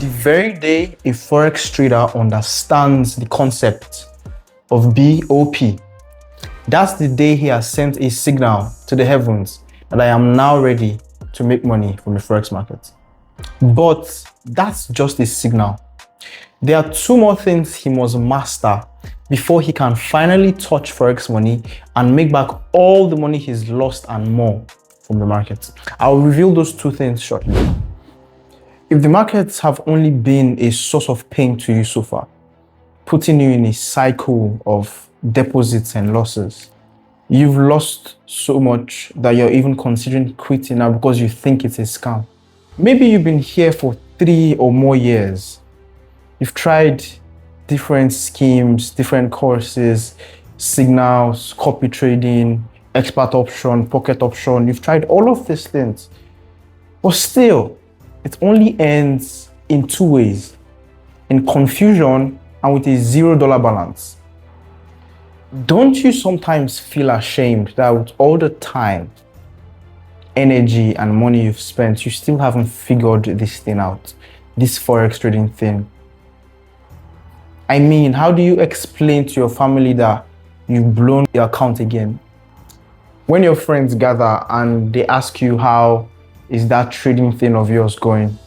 The very day a Forex trader understands the concept of BOP, that's the day he has sent a signal to the heavens that I am now ready to make money from the Forex market. But that's just a signal. There are two more things he must master before he can finally touch Forex money and make back all the money he's lost and more from the market. I'll reveal those two things shortly. If the markets have only been a source of pain to you so far, putting you in a cycle of deposits and losses, you've lost so much that you're even considering quitting now because you think it's a scam. Maybe you've been here for 3 or more years. You've tried different schemes, different courses, signals, copy trading, expert option, pocket option. You've tried all of these things, but still, it only ends in two ways: in confusion and with a $0 balance. Don't you sometimes feel ashamed that with all the time, energy, and money you've spent, you still haven't figured this thing out, this Forex trading thing? I mean, how do you explain to your family that you've blown your account again? When your friends gather and they ask you how is that trading thing of yours going?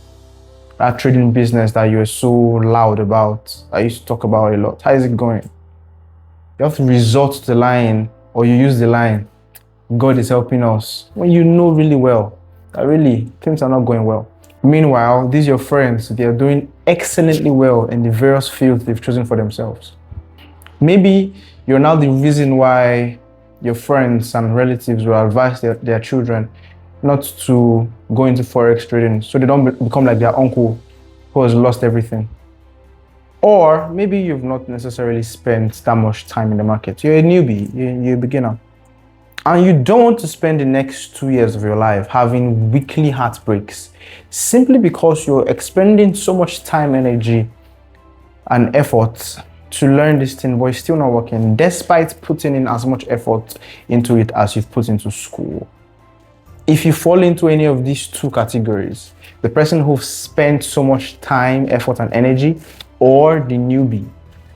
That trading business that you're so loud about, I used to talk about a lot. How is it going? You have to resort to the line, or you use the line, God is helping us, when you know really well that really things are not going well. Meanwhile, these your friends, they are doing excellently well in the various fields they've chosen for themselves. Maybe you're now the reason why your friends and relatives will advise their children not to go into Forex trading so they don't become like their uncle who has lost everything. Or maybe you've not necessarily spent that much time in the market. You're a newbie, you're a beginner. And you don't want to spend the next 2 years of your life having weekly heartbreaks simply because you're expending so much time, energy, and effort to learn this thing, but it's still not working, despite putting in as much effort into it as you've put into school. If you fall into any of these two categories, the person who spent so much time, effort, and energy, or the newbie,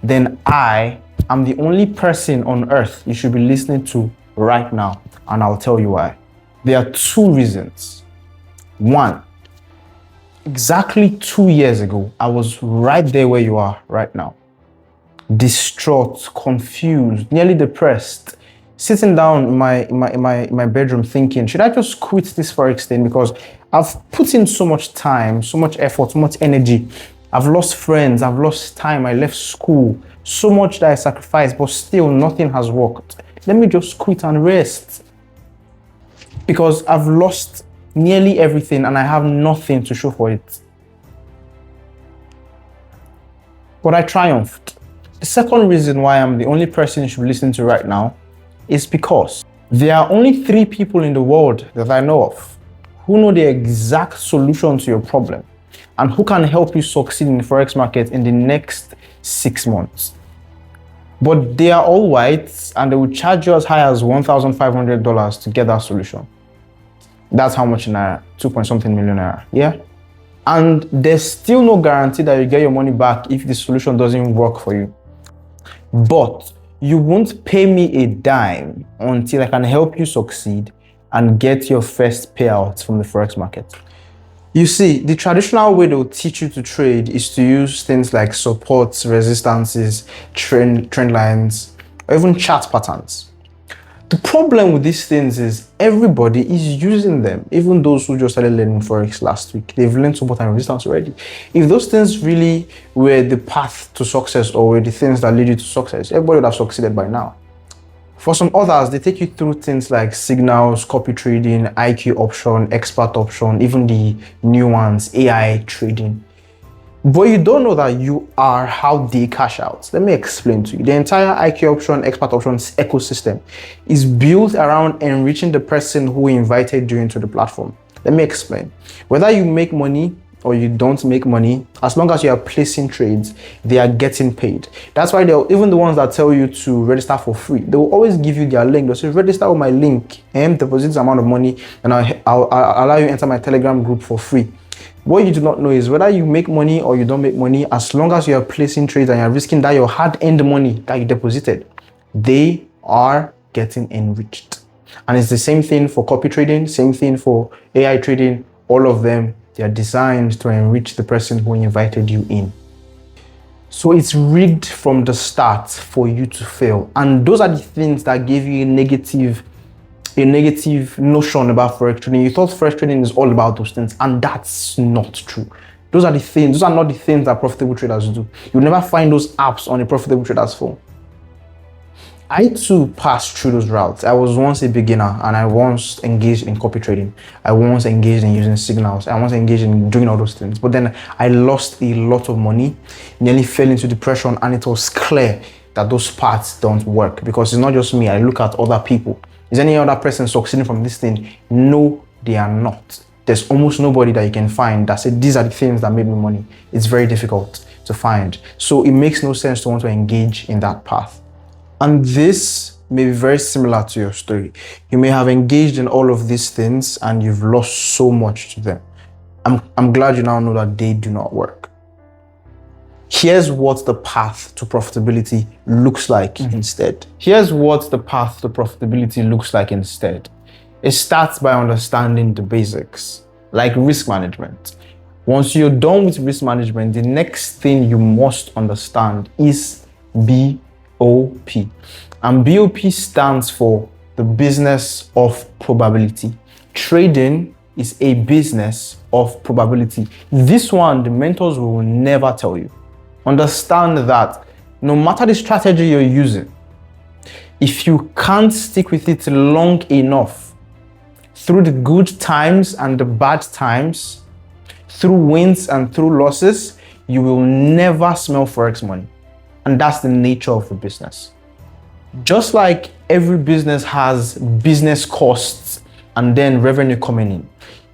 then I am the only person on earth you should be listening to right now, and I'll tell you why. There are two reasons. One, exactly 2 years ago, I was right there where you are right now. Distraught, confused, nearly depressed, sitting down in my bedroom thinking, should I just quit this Forex thing? Because I've put in so much time, so much effort, so much energy. I've lost friends, I've lost time, I left school, so much that I sacrificed, but still nothing has worked. Let me just quit and rest. Because I've lost nearly everything and I have nothing to show for it. But I triumphed. The second reason why I'm the only person you should be listening to right now is because there are only 3 people in the world that I know of who know the exact solution to your problem and who can help you succeed in the Forex market in the next 6 months. But they are all white and they will charge you as high as $1,500 to get that solution. That's how much in Naira? 2-point-something million Naira, yeah? And there's still no guarantee that you get your money back if the solution doesn't work for you. But you won't pay me a dime until I can help you succeed and get your first payout from the Forex market. You see, the traditional way they'll teach you to trade is to use things like supports, resistances, trend lines, or even chart patterns. The problem with these things is everybody is using them, even those who just started learning Forex last week. They've learned support and resistance already. If those things really were the path to success or were the things that lead you to success, everybody would have succeeded by now. For some others, they take you through things like signals, copy trading, IQ option, expert option, even the new ones, AI trading. But you don't know that you are how they cash out. Let me explain to you. The entire IQ option, expert options ecosystem is built around enriching the person who invited you into the platform. Let me explain. Whether you make money or you don't make money, as long as you are placing trades, they are getting paid. That's why even the ones that tell you to register for free, they will always give you their link. They'll say, register with my link and deposit this amount of money and I'll allow you to enter my Telegram group for free. What you do not know is whether you make money or you don't make money, as long as you are placing trades and you're risking that your hard-earned money that you deposited, they are getting enriched. And it's the same thing for copy trading, same thing for AI trading. All of them, they are designed to enrich the person who invited you in. So it's rigged from the start for you to fail. And those are the things that give you a negative notion about Forex trading. You thought Forex trading is all about those things, and that's not true. Those are not the things that profitable traders do. You'll never find those apps on a profitable trader's phone. I too passed through those routes. I was once a beginner and I once engaged in copy trading. I once engaged in using signals. I once engaged in doing all those things. But then I lost a lot of money, nearly fell into depression, and it was clear that those paths don't work, because it's not just me. I look at other people. Is any other person succeeding from this thing? No, they are not. There's almost nobody that you can find that said, these are the things that made me money. It's very difficult to find. So it makes no sense to want to engage in that path. And this may be very similar to your story. You may have engaged in all of these things and you've lost so much to them. I'm glad you now know that they do not work. Here's what the path to profitability looks like instead. Here's what the path to profitability looks like instead. It starts by understanding the basics, like risk management. Once you're done with risk management, the next thing you must understand is BOP. And BOP stands for the business of probability. Trading is a business of probability. This one, the mentors will never tell you. Understand that no matter the strategy you're using, if you can't stick with it long enough, through the good times and the bad times, through wins and through losses, you will never smell Forex money. And that's the nature of the business. Just like every business has business costs and then revenue coming in,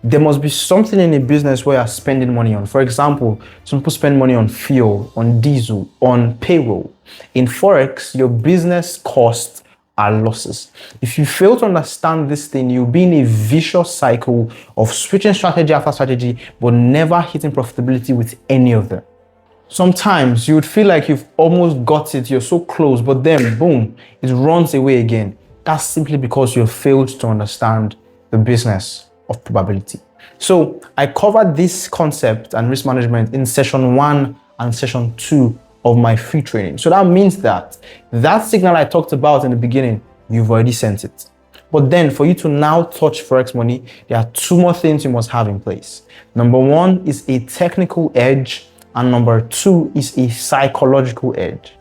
there must be something in a business where you're spending money on. For example, some people spend money on fuel, on diesel, on payroll. In Forex, your business costs are losses. If you fail to understand this thing, you'll be in a vicious cycle of switching strategy after strategy, but never hitting profitability with any of them. Sometimes you would feel like you've almost got it, you're so close, but then boom, it runs away again. That's simply because you failed to understand the business of probability. So I covered this concept and risk management in session 1 and session 2 of my free training. So that means that signal I talked about in the beginning, you've already sent it. But then for you to now touch Forex money, there are 2 more things you must have in place. Number 1 is a technical edge, and number 2 is a psychological edge.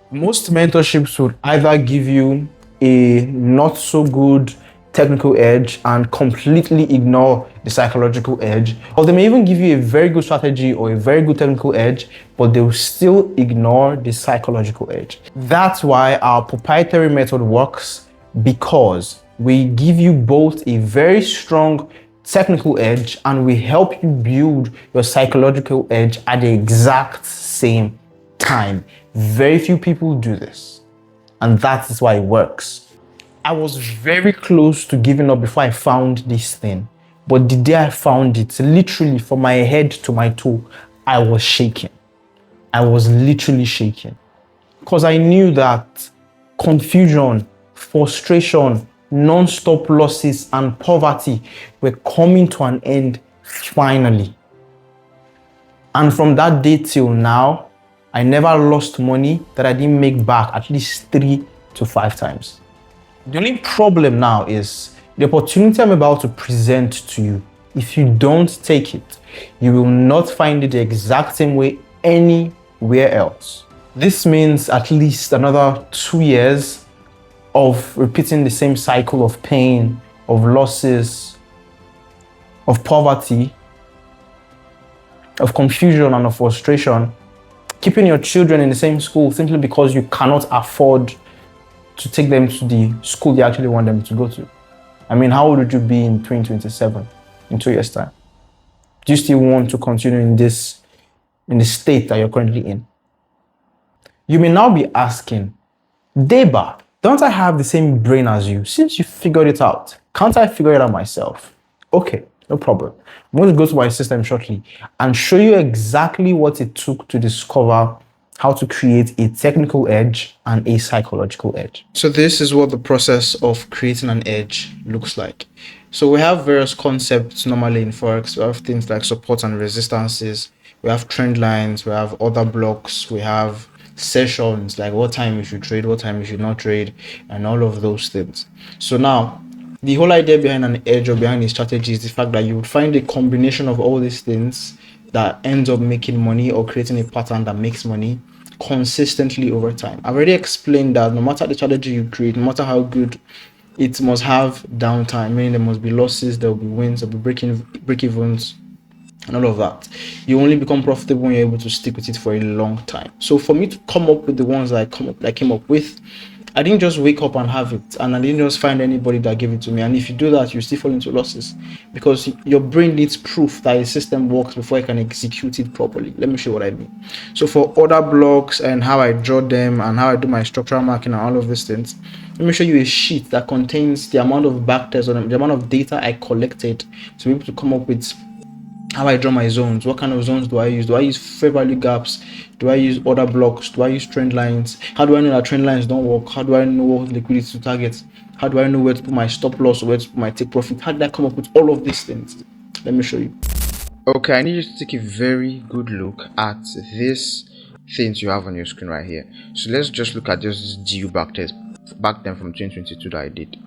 Most mentorships would either give you a not so good technical edge and completely ignore the psychological edge, or they may even give you a very good strategy or a very good technical edge, but they will still ignore the psychological edge. That's why our proprietary method works, because we give you both a very strong technical edge and we help you build your psychological edge at the exact same time. Very few people do this, and that is why it works. I was very close to giving up before I found this thing. But the day I found it, literally from my head to my toe, I was shaking. I was literally shaking. Because I knew that confusion, frustration, non-stop losses, and poverty were coming to an end finally. And from that day till now, I never lost money that I didn't make back at least 3 to 5 times. The only problem now is the opportunity I'm about to present to you. If you don't take it, you will not find it the exact same way anywhere else. This means at least another 2 years of repeating the same cycle of pain, of losses, of poverty, of confusion and of frustration, keeping your children in the same school simply because you cannot afford to take them to the school you actually want them to go to. I mean, how old would you be in 2027, in 2 years' time? Do you still want to continue in the state that you're currently in? You may now be asking, Deba, don't I have the same brain as you? Since you figured it out, can't I figure it out myself? Okay, No problem. I'm going to go to my system shortly and show you exactly what it took to discover how to create a technical edge and a psychological edge. So this is what the process of creating an edge looks like. So we have various concepts normally in Forex. We have things like support and resistances. We have trend lines. We have order blocks. We have sessions, like what time you should trade, what time you should not trade, and all of those things. So now, the whole idea behind an edge or behind a strategy is the fact that you would find a combination of all these things that ends up making money or creating a pattern that makes money consistently over time. I've already explained that no matter the strategy you create, no matter how good, it must have downtime, meaning there must be losses, there will be wins, there will be break evens, and all of that. You only become profitable when you're able to stick with it for a long time. So for me to come up with the ones that I came up with, I didn't just wake up and have it, and I didn't just find anybody that gave it to me. And if you do that, you still fall into losses because your brain needs proof that a system works before it can execute it properly. Let me show you what I mean. So for order blocks and how I draw them and how I do my structural marking and all of these things, let me show you a sheet that contains the amount of backtests or the amount of data I collected to be able to come up with how I draw my zones. What kind of zones do I use? Do I use fair value gaps? Do I use order blocks? Do I use trend lines? How do I know that trend lines don't work? How do I know what liquidity to target? How do I know where to put my stop loss or where to put my take profit? How did I come up with all of these things? Let me show you. Okay, I need you to take a very good look at this things you have on your screen right here. So let's just look at this GU backtest back then from 2022 that I did.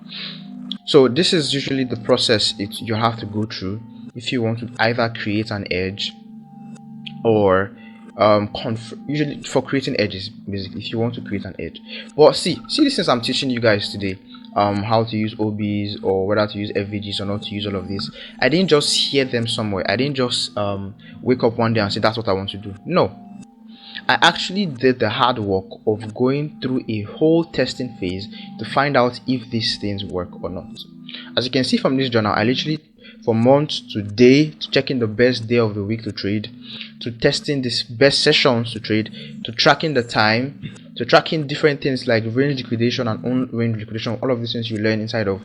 So this is usually the process you have to go through if you want to either create an edge or usually for creating edges, basically if you want to create an edge. But see this things I'm teaching you guys today, how to use OBs or whether to use FVGs or not to use all of this. I didn't just hear them somewhere. I didn't just wake up one day and say that's what I want to do. No, I actually did the hard work of going through a whole testing phase to find out if these things work or not. As you can see from this journal, I literally, from month to day, to checking the best day of the week to trade, to testing this best sessions to trade, to tracking the time, to tracking different things like range liquidation and on-range liquidation, all of these things you learn inside of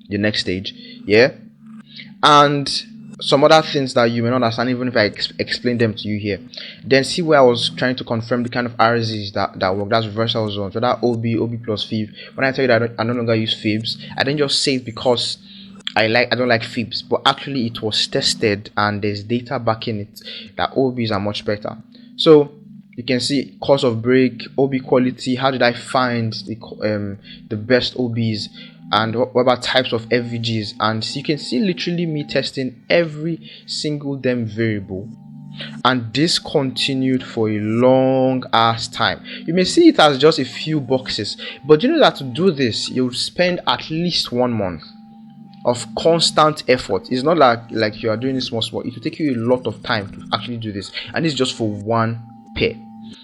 the next stage, yeah, and some other things that you may not understand even if I explain them to you here. Then see where I was trying to confirm the kind of RSs that work. That's reversal zones, whether OB plus fib. When I tell you that I no longer use fibs, I didn't just say it because I don't like fibs, but actually it was tested and there's data backing it that OBs are much better. So you can see cost of break, OB quality. How did I find the best OBs? And what about types of FVGs? And so you can see literally me testing every single damn variable, and this continued for a long ass time. You may see it as just a few boxes, but you know that to do this you'll spend at least 1 month of constant effort. It's not like you are doing this small. It will take you a lot of time to actually do this, and it's just for one pair.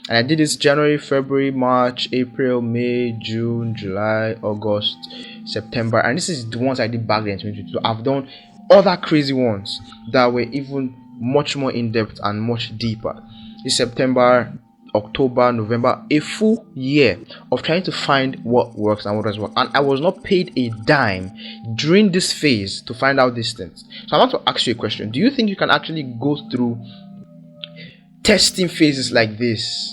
And I did this January, February, March, April, May, June, July, August, September, and this is the ones I did back then in 2022. I've done other crazy ones that were even much more in depth and much deeper. This September, October, November, a full year of trying to find what works and what doesn't work, and I was not paid a dime during this phase to find out these things. So I want to ask you a question. Do you think you can actually go through testing phases like this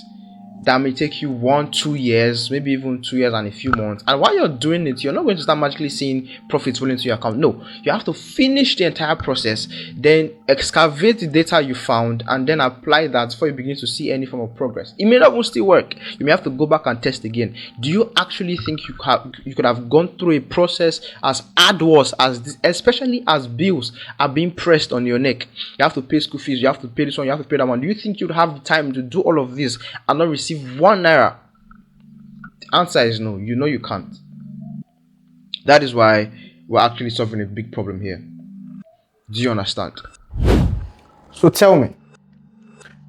that may take you 1-2 years, maybe even 2 years and a few months, and while you're doing it, you're not going to start magically seeing profits rolling into your account? No, you have to finish the entire process, then excavate the data you found, and then apply that before you begin to see any form of progress. It may not even still work. You may have to go back and test again. Do you actually think you could have gone through a process as arduous as this, especially as bills are being pressed on your neck? You have to pay school fees, you have to pay this one, you have to pay that one. Do you think you'd have the time to do all of this and not receive 1 naira? The answer is no. You know you can't. That is why we're actually solving a big problem here. Do you understand? So tell me,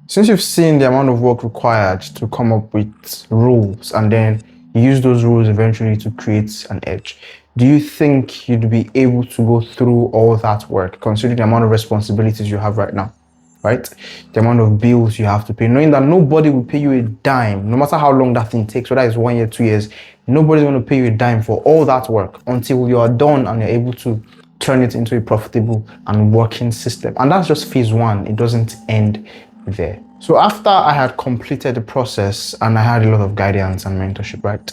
since you've seen the amount of work required to come up with rules and then use those rules eventually to create an edge, do you think you'd be able to go through all that work, considering the amount of responsibilities you have right now? Right? The amount of bills you have to pay, knowing that nobody will pay you a dime, no matter how long that thing takes, whether it's 1 year, 2 years, nobody's going to pay you a dime for all that work until you are done and you're able to turn it into a profitable and working system. And that's just phase one. It doesn't end there. So after I had completed the process and I had a lot of guidance and mentorship, right,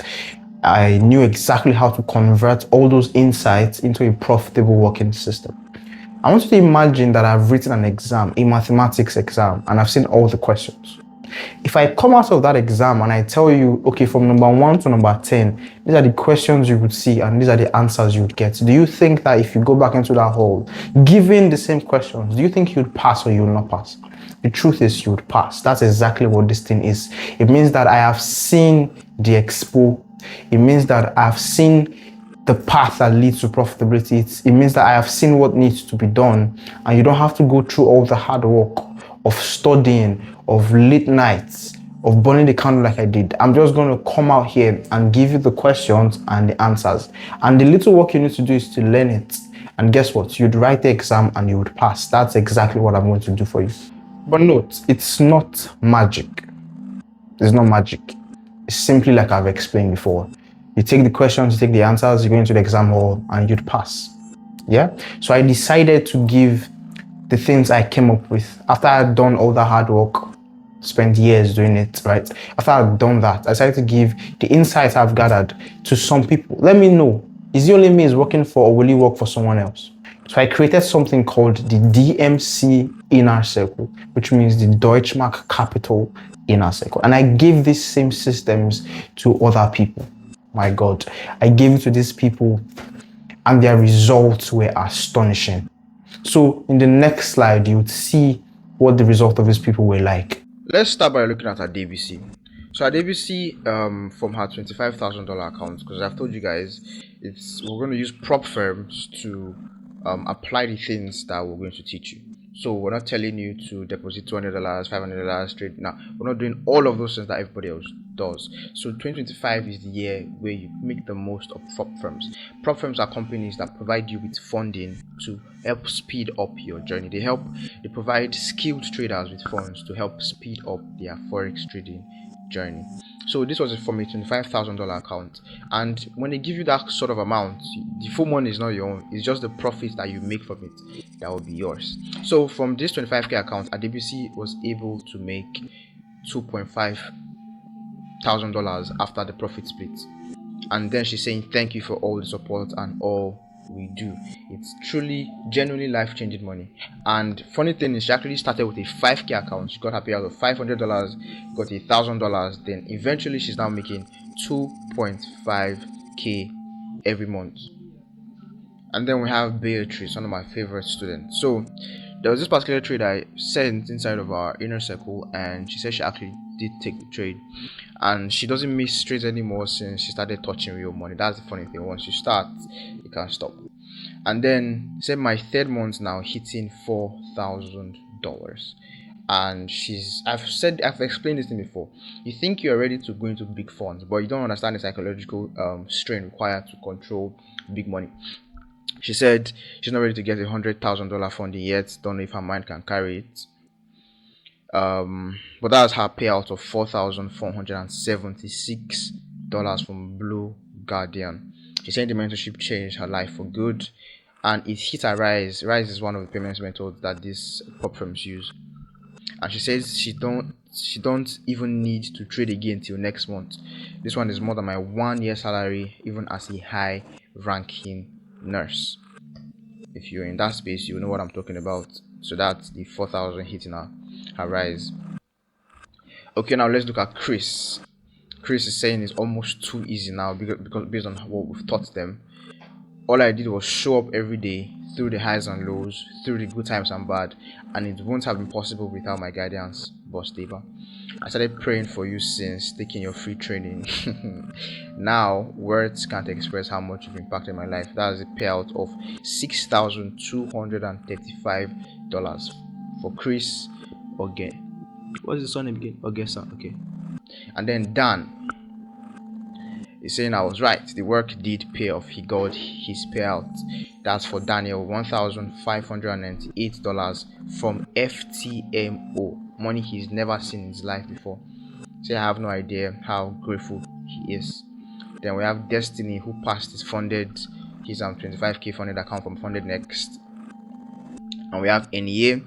I knew exactly how to convert all those insights into a profitable working system. I want you to imagine that I've written an exam, a mathematics exam, and I've seen all the questions. If I come out of that exam and I tell you, okay, from number 1 to number 10, these are the questions you would see and these are the answers you would get, do you think that if you go back into that hole, given the same questions, do you think you'd pass or you will not pass? The truth is you would pass. That's exactly what this thing is. It means that I have seen the expo. It means that I've seen the path that leads to profitability. It means that I have seen what needs to be done, and you don't have to go through all the hard work of studying, of late nights, of burning the candle like I did. I'm just going to come out here and give you the questions and the answers. And the little work you need to do is to learn it. And guess what? You'd write the exam and you would pass. That's exactly what I'm going to do for you. But note, it's not magic. It's not magic. It's simply like I've explained before. You take the questions, you take the answers, you go into the exam hall and you'd pass. Yeah? So I decided to give the things I came up with after I had done all the hard work, spent years doing it, right? After I had done that, I decided to give the insights I've gathered to some people. Let me know, is it only me is working for, or will it work for someone else? So I created something called the DMC Inner Circle, which means the Deutschmark Capital Inner Circle. And I gave these same systems to other people. My God, I gave it to these people and their results were astonishing. So in the next slide, you would see what the result of these people were like. Let's start by looking at our DBC. So our DBC from her $25,000 account, because I've told you guys, we're going to use prop firms to apply the things that we're going to teach you. So we're not telling you to deposit $200, $500 straight. Now we're not doing all of those things that everybody else does. So 2025 is the year where you make the most of prop firms. Prop firms are companies that provide you with funding to help speed up your journey. They provide skilled traders with funds to help speed up their forex trading journey. So this was from a $25,000 account, and when they give you that sort of amount, the full money is not your own. It's just the profit that you make from it that will be yours. So from this 25k account, Adebisi was able to make $2,500 after the profit split. And then she's saying thank you for all the support and all we do. It's truly genuinely life-changing money. And funny thing is, she actually started with a 5k account. She got her payout of $500, got $1,000. Then eventually she's now making 2.5k every month. And then we have Beatrice, one of my favorite students. So there was this particular trade I sent inside of our inner circle, and she said she actually did take the trade, and she doesn't miss trades anymore since she started touching real money. That's the funny thing. Once you start, you can't stop. And then say my third month now hitting $4,000. And I've explained this thing before. You think you're ready to go into big funds, but you don't understand the psychological strain required to control big money. She said she's not ready to get $100,000 funding yet. Don't know if her mind can carry it. But that was her payout of $4,476 from Blue Guardian. She said the mentorship changed her life for good, and it hit her Rise. Rise is one of the payment methods that these prop firms use. And she says she don't even need to trade again till next month. This one is more than my 1 year salary, even as a high ranking nurse. If you're in that space, you know what I'm talking about. So that's the 4,000 hitting her Rise. Okay, now let's look at Chris. Chris is saying it's almost too easy now because based on what we've taught them. All I did was show up every day through the highs and lows, through the good times and bad, and it won't have been possible without my guidance, Boss Deva. I started praying for you since taking your free training. Now words can't express how much you've impacted my life. That is a payout of $6,235 for Chris Oge. What's his surname again? Ogesa. Okay. And then Dan is saying I was right. The work did pay off. He got his payout. That's for Daniel, $1,598 from FTMO. Money he's never seen in his life before. So I have no idea how grateful he is. Then we have Destiny, who passed his funded his 25k funded account from Funded Next. And we have NEA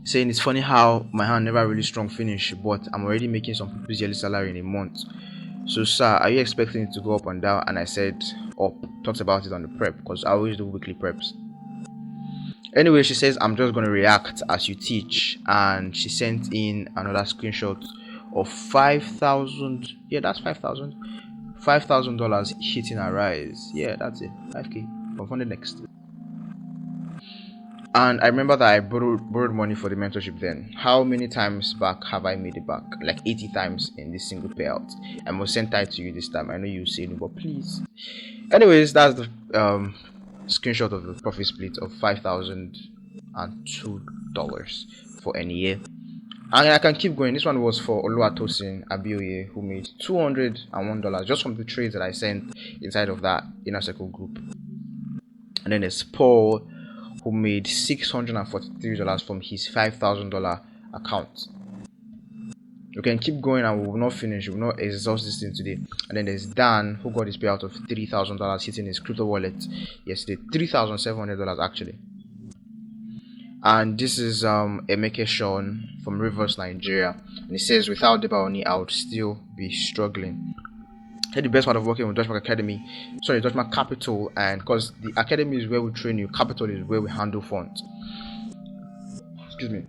saying it's funny how my hand never really strong finish, but I'm already making some people's yearly salary in a month. So sir, are you expecting it to go up and down? And I said up. Talked about it on the prep because I always do weekly preps. Anyway, she says I'm just going to react as you teach, and she sent in another screenshot of 5,000. Yeah, that's 5,000. $5,000 hitting a rise. Yeah, that's it. 5k from Funded Next. And I remember that I borrowed money for the mentorship then. How many times back have I made it back? Like 80 times in this single payout. I must send that to you this time. I know you say no, but please. Anyways, that's the screenshot of the profit split of $5,002 for NEA. And I can keep going. This one was for Oluwatosin Abioye, who made $201 just from the trades that I sent inside of that inner circle group. And then there's Paul, who made $643 from his $5,000 account. You can keep going and we will not finish. We will not exhaust this thing today. And then there's Dan, who got his payout of $3,000 hitting his crypto wallet yesterday. $3,700 actually. And this is Emeke Sean from Rivers, Nigeria. And he says, without Debaoni, I would still be struggling. The best part of working with Dutchmark Academy, Dutchmark Capital, and because the academy is where we train you, capital is where we handle funds. Excuse me.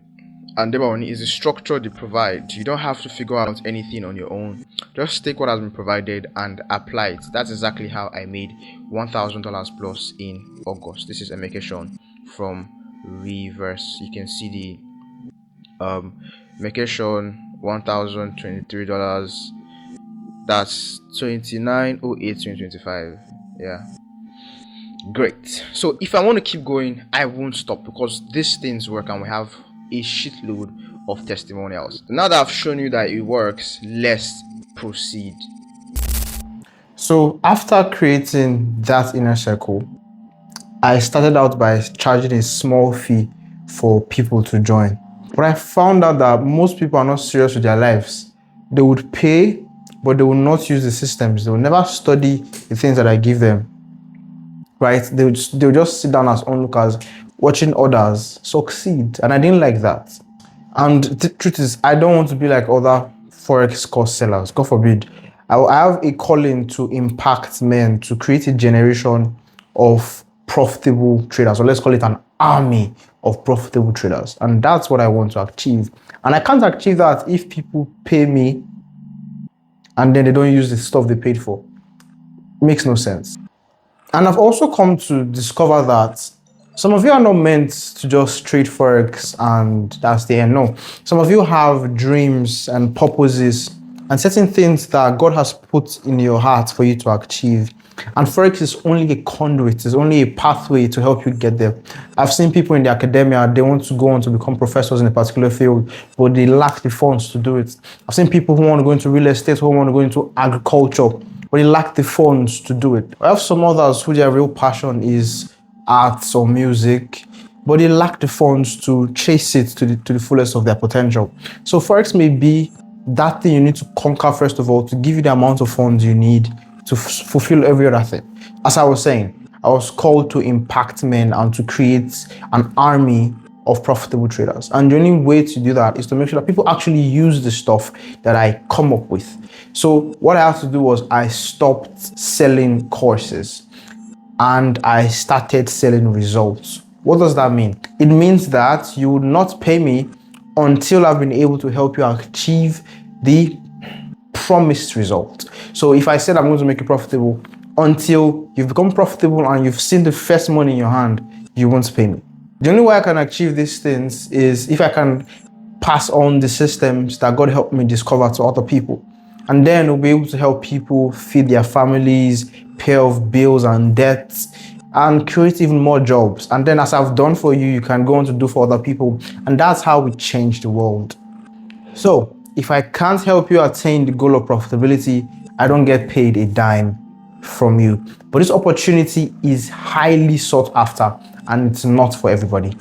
And Debaoni is the structure they provide. You don't have to figure out anything on your own. Just take what has been provided and apply it. That's exactly how I made $1,000 plus in August. This is Emeke Sean from Reverse. You can see the Emeke Sean $1,023. That's 29/08/2025. Yeah, great. So if I want to keep going, I won't stop because these things work and we have a shitload of testimonials. Now that I've shown you that it works, let's proceed. So after creating that inner circle, I started out by charging a small fee for people to join. But I found out that most people are not serious with their lives. They would pay, but they will not use the systems. They will never study the things that I give them, right? They'll just sit down as onlookers, watching others succeed. And I didn't like that. And the truth is, I don't want to be like other Forex course sellers. God forbid. I have a calling to impact men, to create a generation of profitable traders, or let's call it an army of profitable traders. And that's what I want to achieve. And I can't achieve that if people pay me and then they don't use the stuff they paid for. It makes no sense. And I've also come to discover that some of you are not meant to just trade Forex and that's the end. No. Some of you have dreams and purposes and certain things that God has put in your heart for you to achieve. And Forex is only a conduit, it's only a pathway to help you get there. I've seen people in the academia, they want to go on to become professors in a particular field, but they lack the funds to do it. I've seen people who want to go into real estate, who want to go into agriculture, but they lack the funds to do it. I have some others who their real passion is arts or music, but they lack the funds to chase it to the fullest of their potential. So Forex may be that thing you need to conquer first of all to give you the amount of funds you need to fulfill every other thing. As I was saying, I was called to impact men and to create an army of profitable traders. And the only way to do that is to make sure that people actually use the stuff that I come up with. So what I had to do was I stopped selling courses and I started selling results. What does that mean? It means that you would not pay me until I've been able to help you achieve the promised result. So if I said I'm going to make you profitable, until you've become profitable and you've seen the first money in your hand, you won't pay me. The only way I can achieve these things is if I can pass on the systems that God helped me discover to other people. And then we'll be able to help people feed their families, pay off bills and debts, and create even more jobs. And then as I've done for you, you can go on to do for other people. And that's how we change the world. So if I can't help you attain the goal of profitability, I don't get paid a dime from you. But this opportunity is highly sought after and it's not for everybody.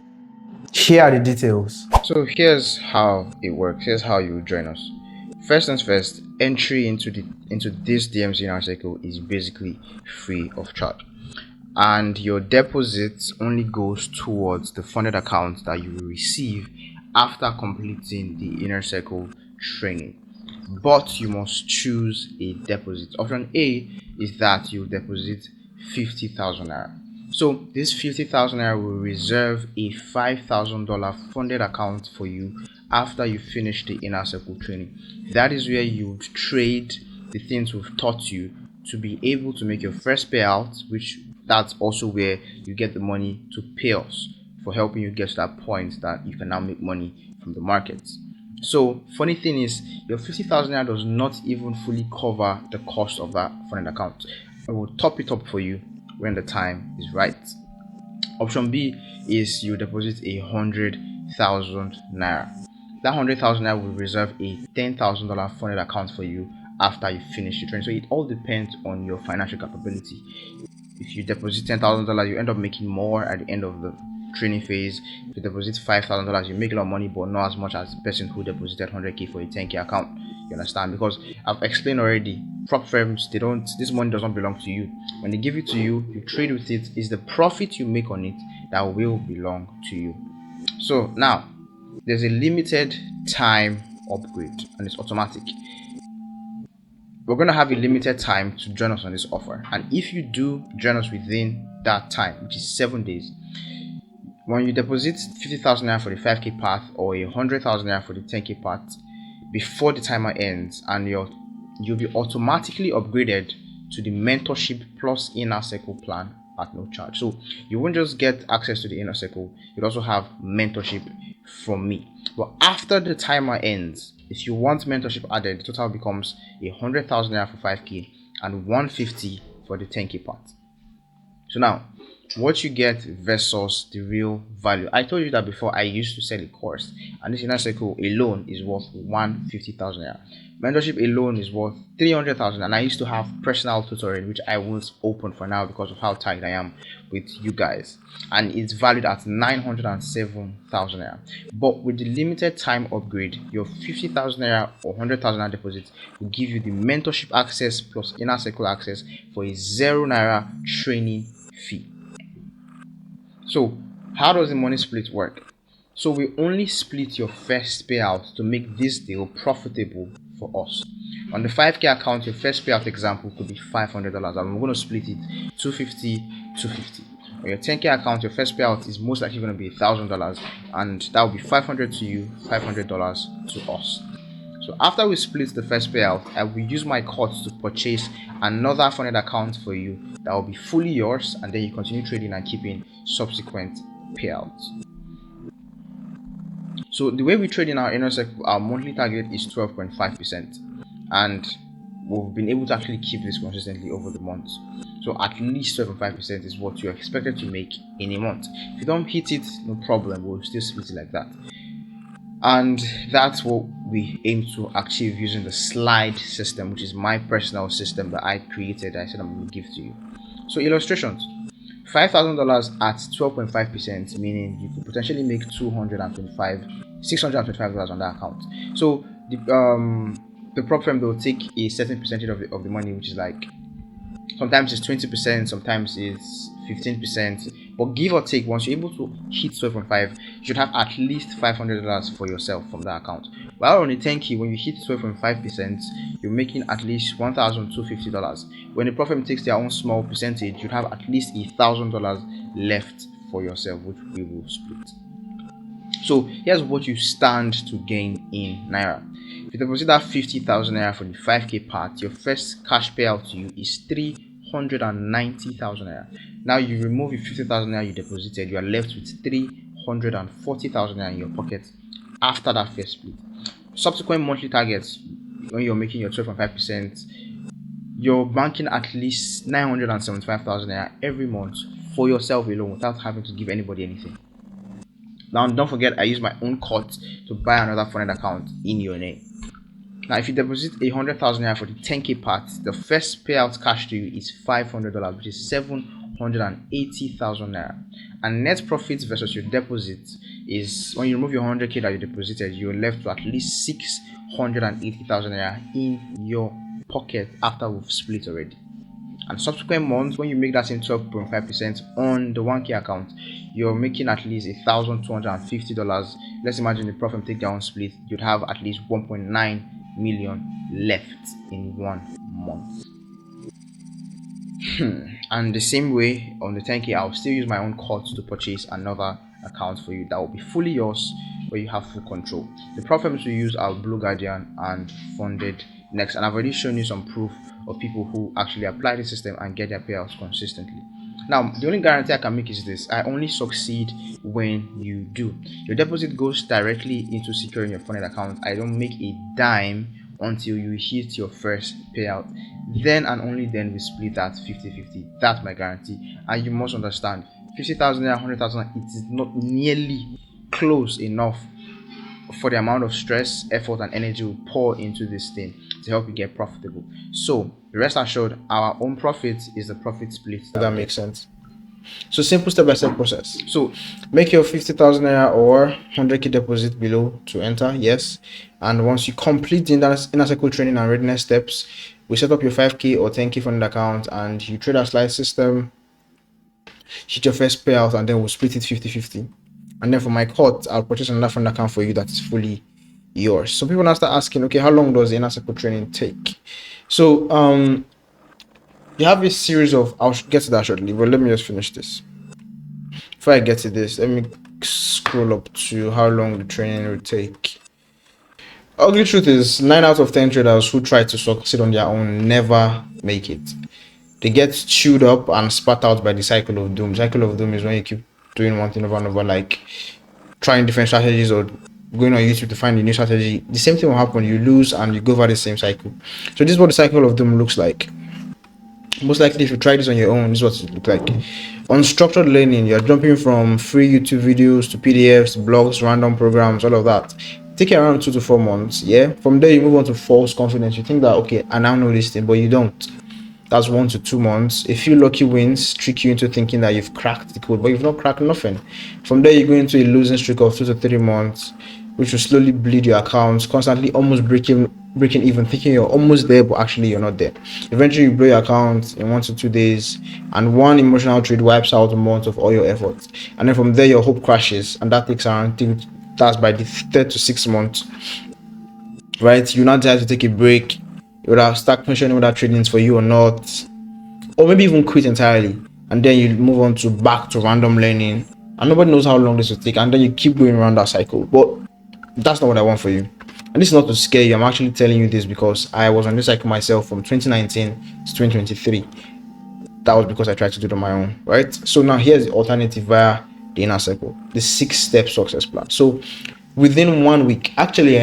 Here are the details. So here's how it works. Here's how you join us. First things first, entry into this DMC inner circle is basically free of charge. and your deposit only goes towards the funded account that you will receive after completing the inner circle training. But you must choose a deposit. Option A is that you deposit 50,000 naira. So this 50,000 naira will reserve a $5,000 funded account for you after you finish the inner circle training. That is where you trade the things we've taught you to be able to make your first payout, which that's also where you get the money to pay us for helping you get to that point that you can now make money from the markets. So funny thing is, your 50,000 naira does not even fully cover the cost of that funded account. I will top it up for you when the time is right. Option B is you deposit 100,000 naira. That 100,000 naira will reserve a $10,000 funded account for you after you finish the training. So it all depends on your financial capability. If you deposit $10,000, you end up making more at the end of the training phase. If you deposit $5,000, you make a lot of money, but not as much as the person who deposited 100k for a 10k account. You understand? Because I've explained already, prop firms, they don't, this money does not belong to you. When they give it to you, you trade with it. It's the profit you make on it that will belong to you. So now there's a limited time upgrade and it's automatic. We're going to have a limited time to join us on this offer, and if you do join us within that time, which is 7 days, when you deposit 50,000 naira for the 5k path or 100,000 naira for the 10k path before the timer ends, and you'll be automatically upgraded to the mentorship plus inner circle plan at no charge. So you won't just get access to the inner circle, you'll also have mentorship from me. But after the timer ends, if you want mentorship added, the total becomes 100,000 naira for 5k and 150 for the 10k part. So now, what you get versus the real value. I told you that before. I used to sell a course, and this inner circle alone is worth 150,000 naira. Mentorship alone is worth 300,000, and I used to have personal tutoring, which I won't open for now because of how tight I am with you guys, and it's valued at 907,000 naira. But with the limited time upgrade, your 50,000 naira or 100,000 naira deposit will give you the mentorship access plus inner circle access for a 0 naira training fee. So how does the money split work? So we only split your first payout to make this deal profitable for us. On the 5k account, your first payout example could be $500, and we're going to split it 250, 250. On your 10k account, your first payout is most likely going to be $1,000, and that will be $500 to you, $500 to us. So after we split the first payout, I will use my cut to purchase another funded account for you that will be fully yours, and then you continue trading and keeping subsequent payouts. So the way we trade in our inner circle, our monthly target is 12.5%, and we've been able to actually keep this consistently over the months. So at least 12.5% is what you're expected to make in a month. If you don't hit it, no problem, we'll still split it like that. And that's what we aim to achieve using the slide system, which is my personal system that I created. I said I'm going to give to you. So illustrations: $5,000 at 12.5%, meaning you could potentially make $625 on that account. So the prop firm, will take a certain percentage of the money, which is like sometimes it's 20%, sometimes it's 15%, but give or take, once you're able to hit 12.5, you should have at least $500 for yourself from that account. While on a 10k, when you hit 12.5%, you're making at least $1,250. When the prop firm takes their own small percentage, you'd have at least $1,000 left for yourself, which we will split. So here's what you stand to gain in naira. If you deposit that 50,000 naira for the 5k part, your first cash payout to you is 390,000 naira. Now you remove your 50,000 naira you deposited, you are left with 340,000 naira in your pocket after that first split. Subsequent monthly targets, when you're making your 12.5%, you're banking at least 975,000 naira every month for yourself alone without having to give anybody anything. Now, don't forget, I use my own cut to buy another funded account in your name. Now, if you deposit 100,000 naira for the 10k part, the first payout cash to you is $500, which is 780,000 naira. And net profits versus your deposit is, when you remove your 100k that you deposited, you're left with at least 680,000 naira in your pocket after we've split already. And subsequent months, when you make that same 12.5% on the 1K account, you're making at least $1,250. Let's imagine the profit takedown split, you'd have at least 1.9 million left in 1 month. And the same way on the 10K, I'll still use my own code to purchase another account for you that will be fully yours, where you have full control. The platforms we use are Blue Guardian and Funded Next, and I've already shown you some proof of people who actually apply the system and get their payouts consistently. Now, the only guarantee I can make is this: I only succeed when you do. Your deposit goes directly into securing your funded account. I don't make a dime until you hit your first payout. Then and only then we split that 50-50. That's my guarantee. And you must understand, 50,000 and 100,000, it is not nearly close enough for the amount of stress, effort, and energy we pour into this thing to help you get profitable. So rest assured, our own profit is the profit split. That makes sense. So simple step-by-step process. So make your 50,000 naira or 100k deposit below to enter, yes. And once you complete the inner circle training and readiness steps, we set up your 5k or 10k funded account and you trade our slide system, hit your first payout, and then we'll split it 50-50. And then for my cut, I'll purchase another funded account for you that is fully yours. So people now start asking, okay, how long does the inner circle training take? So you have a series of, I'll get to that shortly, but let me just finish this. Before I get to this, let me scroll up to how long the training will take. Ugly truth is, 9 out of 10 traders who try to succeed on their own never make it. They get chewed up and spat out by the cycle of doom. Cycle of doom is when you keep doing one thing over and over, like trying different strategies or going on YouTube to find a new strategy. The same thing will happen. You lose and you go over the same cycle. So this is what the cycle of doom looks like. Most likely, if you try this on your own, this is what it looks like. Unstructured learning, you're jumping from free YouTube videos to PDFs, blogs, random programs, all of that. Take it around 2 to 4 months. Yeah. From there, you move on to false confidence. You think that, okay, I now know this thing, but you don't. That's 1 to 2 months. A few lucky wins trick you into thinking that you've cracked the code, but you've not cracked nothing. From there, you go into a losing streak of 2 to 3 months, which will slowly bleed your accounts, constantly almost breaking even, thinking you're almost there, but actually you're not there. Eventually, you blow your account in 1 to 2 days, and one emotional trade wipes out a month of all your efforts. And then from there, your hope crashes, and that takes around, that's by the 3rd to 6th month, right? You now decide to take a break. You would have start questioning whether trading is for you or not, or maybe even quit entirely, and then you move on to back to random learning, and nobody knows how long this will take, and then you keep going around that cycle. But that's not what I want for you. And this is not to scare you. I'm actually telling you this because I was on this cycle myself from 2019 to 2023. That was because I tried to do it on my own, right? So now here's the alternative via the inner circle, the 6-step success plan. So within 1 week, actually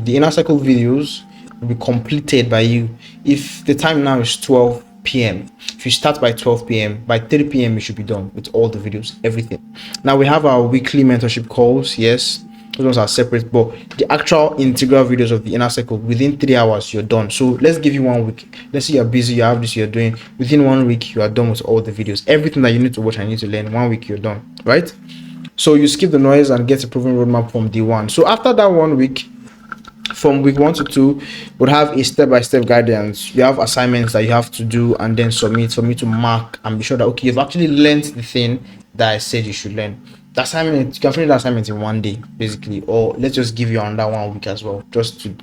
the inner circle videos will be completed by you. If the time now is 12 p.m. if you start by 12 p.m. by 3 p.m. you should be done with all the videos, everything. Now we have our weekly mentorship calls. Yes, those ones are separate, but the actual integral videos of the inner circle, within 3 hours you're done. So let's give you 1 week. Let's say you're busy, you have this you're doing. Within 1 week you are done with all the videos, everything that you need to watch and need to learn. 1 week you're done, right? So you skip the noise and get a proven roadmap from day one. So after that 1 week, from week 1 to 2, we'll have a step-by-step guidance. You have assignments that you have to do and then submit for me to mark and be sure that, okay, you've actually learned the thing that I said you should learn. The assignment, you can finish the assignment in 1 day, basically, or let's just give you another 1 week as well, just to,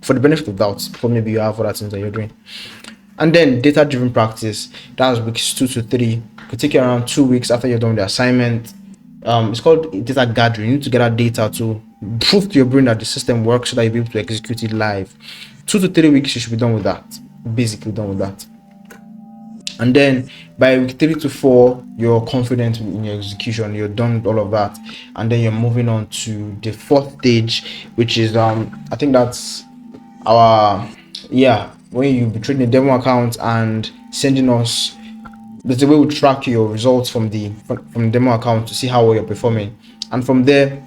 for the benefit of doubt, for maybe you have other things that you're doing. And then data-driven practice, that's weeks 2 to 3. It could take you around 2 weeks after you're done with the assignment. It's called data gathering. You need to gather data to prove to your brain that the system works so that you'll be able to execute it live. 2 to 3 weeks, you should be done with that. Basically done with that. And then by week 3 to 4, you're confident in your execution. You're done with all of that. And then you're moving on to the 4th stage, which is I think that's our when you be trading a demo account and sending us. There's a way we track your results from the demo account to see how well you're performing, and from there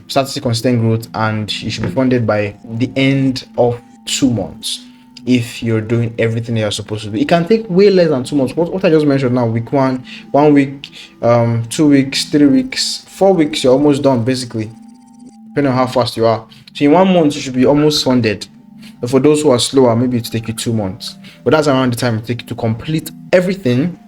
start to see consistent growth, and you should be funded by the end of 2 months if you're doing everything you're supposed to do. It can take way less than 2 months. What I just mentioned now, week 1 week, 2 weeks, 3 weeks, 4 weeks, you're almost done, basically, depending on how fast you are. So in 1 month you should be almost funded. But for those who are slower, maybe it take you 2 months. But that's around the time it take you to complete everything,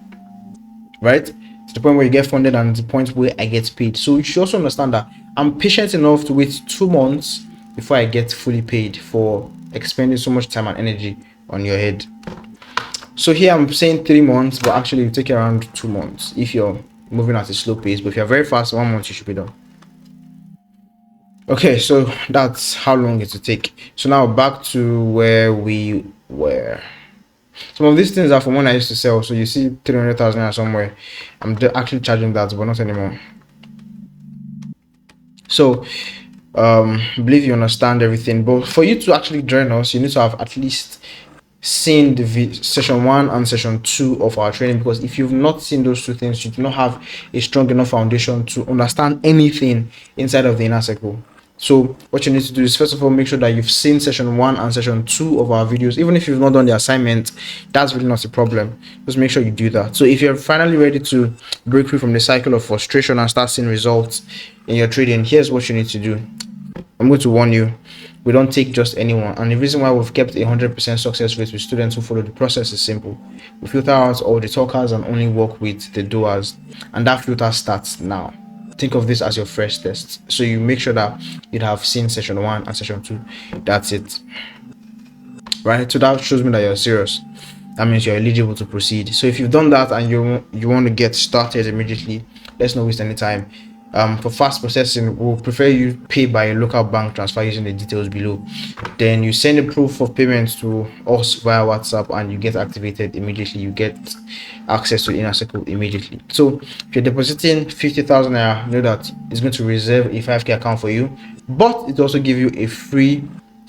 right? To the point where you get funded and the point where I get paid. So you should also understand that I'm patient enough to wait 2 months before I get fully paid for expending so much time and energy on your head. So here I'm saying 3 months, but actually it take around 2 months if you're moving at a slow pace. But if you're very fast, 1 month you should be done. Okay, so that's how long it will take. So now back to where we were. Some of these things are from when I used to sell. So you see 300,000 somewhere. I'm actually charging that, but not anymore. So believe you understand everything. But for you to actually join us, you need to have at least seen the session 1 and session 2 of our training, because if you've not seen those two things, you do not have a strong enough foundation to understand anything inside of the inner circle. So what you need to do is, first of all, make sure that you've seen session 1 and session 2 of our videos. Even if you've not done the assignment, that's really not a problem. Just make sure you do that. So if you're finally ready to break free from the cycle of frustration and start seeing results in your trading, here's what you need to do. I'm going to warn you, we don't take just anyone. And the reason why we've kept 100% success rate with students who follow the process is simple. We filter out all the talkers and only work with the doers. And that filter starts now. Think of this as your first test. So you make sure that you'd have seen session 1 and session 2. That's it. Right? So that shows me that you're serious. That means you're eligible to proceed. So if you've done that and you want to get started immediately, let's not waste any time. For fast processing, we'll prefer you pay by a local bank transfer using the details below. Then you send a proof of payment to us via WhatsApp and you get activated immediately. You get access to the inner circle immediately. So if you're depositing 50,000 naira, know that it's going to reserve a 5k account for you, but it also give you a free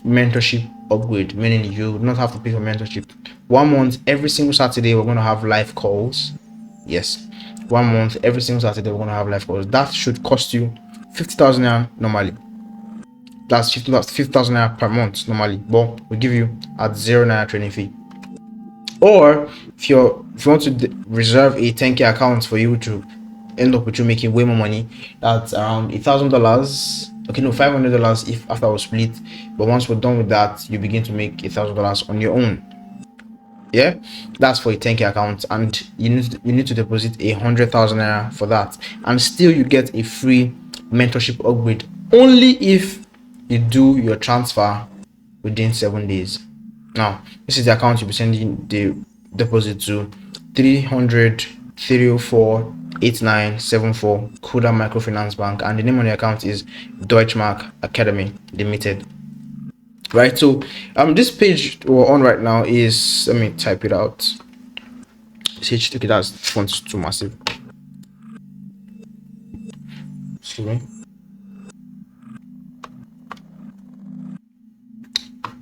mentorship upgrade, meaning you will not have to pay for mentorship. 1 month, every single Saturday, we're going to have live calls. Yes, 1 month, every single Saturday, we're going to have live calls. That should cost you 50,000 naira normally. That's 50,000 naira per month normally, but we give you at 0 naira training fee. Or if you want to reserve a 10k account for you to end up with you making way more money, that's around $1,000. Okay, no, $500 if after we split. But once we're done with that, you begin to make $1,000 on your own. Yeah, that's for a 10k account, and you need to deposit 100,000 naira for that, and still you get a free mentorship upgrade only if you do your transfer within 7 days. Now this is the account you'll be sending the deposit to: 300 304 8974 Kuda Microfinance Bank, and the name on the account is Deutschmark Academy Limited. Right, so this page we're on right now is, let me type it out. It's okay, that's font's too massive. Excuse me.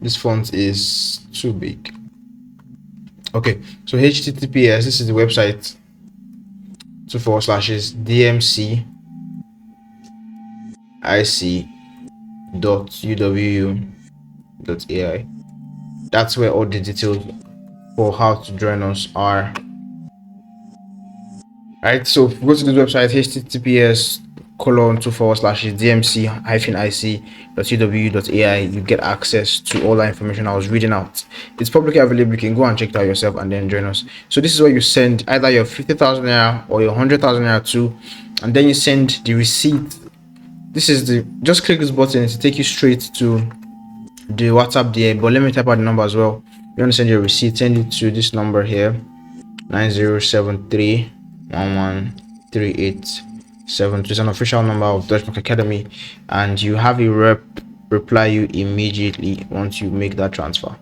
This font is too big. Okay, so HTTPS, this is the website, 2/DMCIC.uwu.ai. That's where all the details for how to join us are. Right, so if you go to this website, https://dmc-ic.uwu.ai, you get access to all that information I was reading out. It's publicly available. You can go and check it out yourself and then join us. So this is where you send either your 50,000 naira or your 100,000 naira to, and then you send the receipt. This is just click this button to take you straight to the WhatsApp there. But let me type out the number as well. You want to send your receipt, send it to this number here: 9073113872. It's an official number of Deutschmark Academy, and you have a rep reply you immediately once you make that transfer,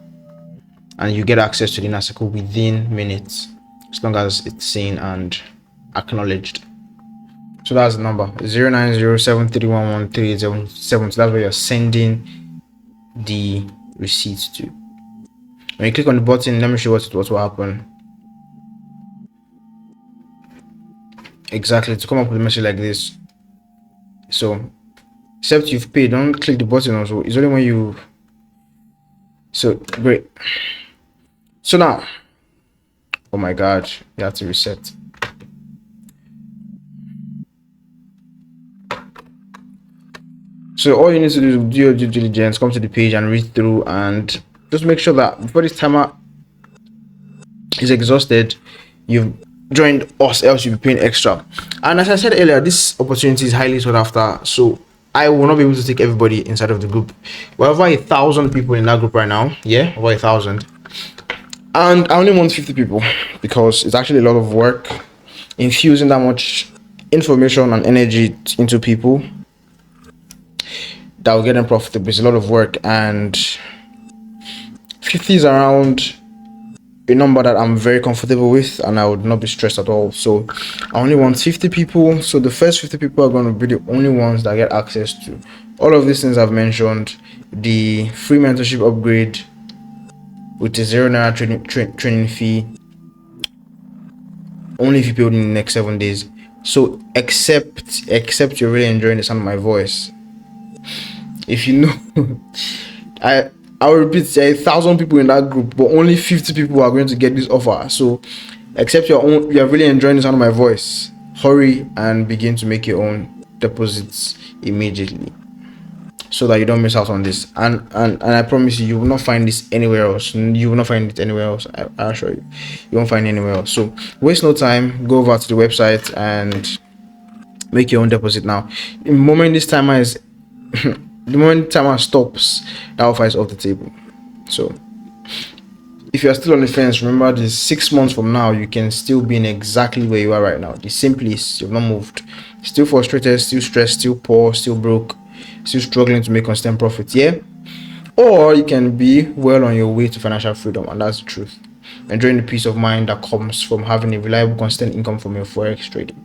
and you get access to the inner circle within minutes, as long as it's seen and acknowledged. So that's the number: 09073113872. So that's where you're sending the receipt to. When you click on the button, let me show what will happen. Exactly, to come up with a message like this. So except you've paid, don't click the button also. It's only when you. So great. So now, oh my god, you have to reset. So all you need to do is do your due diligence, come to the page and read through and just make sure that before this timer is exhausted, you've joined us, else you'll be paying extra. And as I said earlier, this opportunity is highly sought after, so I will not be able to take everybody inside of the group. We're over 1,000 people in that group right now. Yeah, over 1,000. And I only want 50 people because it's actually a lot of work infusing that much information and energy into people that will get them profitable. It's a lot of work, and 50 is around a number that I'm very comfortable with, and I would not be stressed at all. So I only want 50 people. So the first 50 people are going to be the only ones that get access to all of these things I've mentioned: the free mentorship upgrade with a ₦0 training fee, only if you build in the next 7 days. So except you're really enjoying the sound of my voice. If you know, I'll repeat, there are 1,000 people in that group, but only 50 people are going to get this offer. So except you're really enjoying the sound of my voice, hurry and begin to make your own deposits immediately, so that you don't miss out on this. And I promise you, you will not find this anywhere else. You will not find it anywhere else. I assure you, you won't find it anywhere else. So waste no time, go over to the website and make your own deposit now. The moment this timer is the moment timer stops, that offer is off the table. So if you're still on the fence, remember this: 6 months from now, you can still be in exactly where you are right now. The same place, you've not moved, still frustrated, still stressed, still poor, still broke, still struggling to make constant profit. Yeah, or you can be well on your way to financial freedom, and that's the truth. Enjoying the peace of mind that comes from having a reliable, constant income from your forex trading.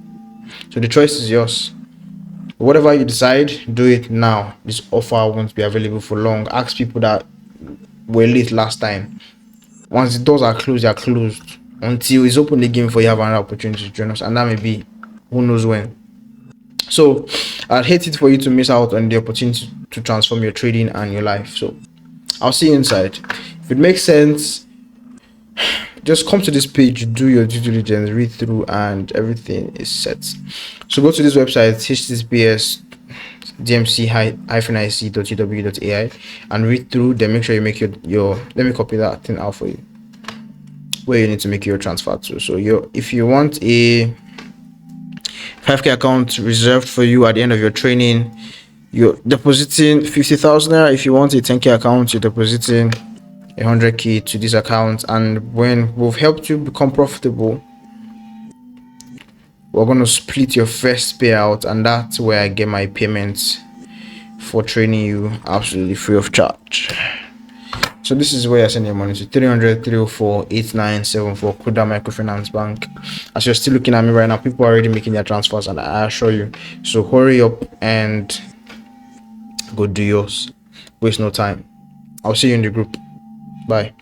So the choice is yours. Whatever you decide, do it now. This offer won't be available for long. Ask people that were late last time. Once the doors are closed, they are closed. Until it's open again for you have another opportunity to join us, and that may be who knows when. So I'd hate it for you to miss out on the opportunity to transform your trading and your life. So I'll see you inside. If it makes sense, just come to this page, do your due diligence, read through, and everything is set. So go to this website, https dmc-ic.gw.ai, and read through. Then make sure you make your let me copy that thing out for you, where you need to make your transfer to. So if you want a 5k account reserved for you at the end of your training, you're depositing 50,000 naira. If you want a 10k account, you're depositing 100k to this account. And when we've helped you become profitable, we're going to split your first payout, and that's where I get my payments for training you absolutely free of charge. So this is where I send your money to: 300-304-8974 Kuda Microfinance Bank. As you're still looking at me right now, people are already making their transfers, and I assure you, so hurry up and go do yours. Waste no time. I'll see you in the group. Bye.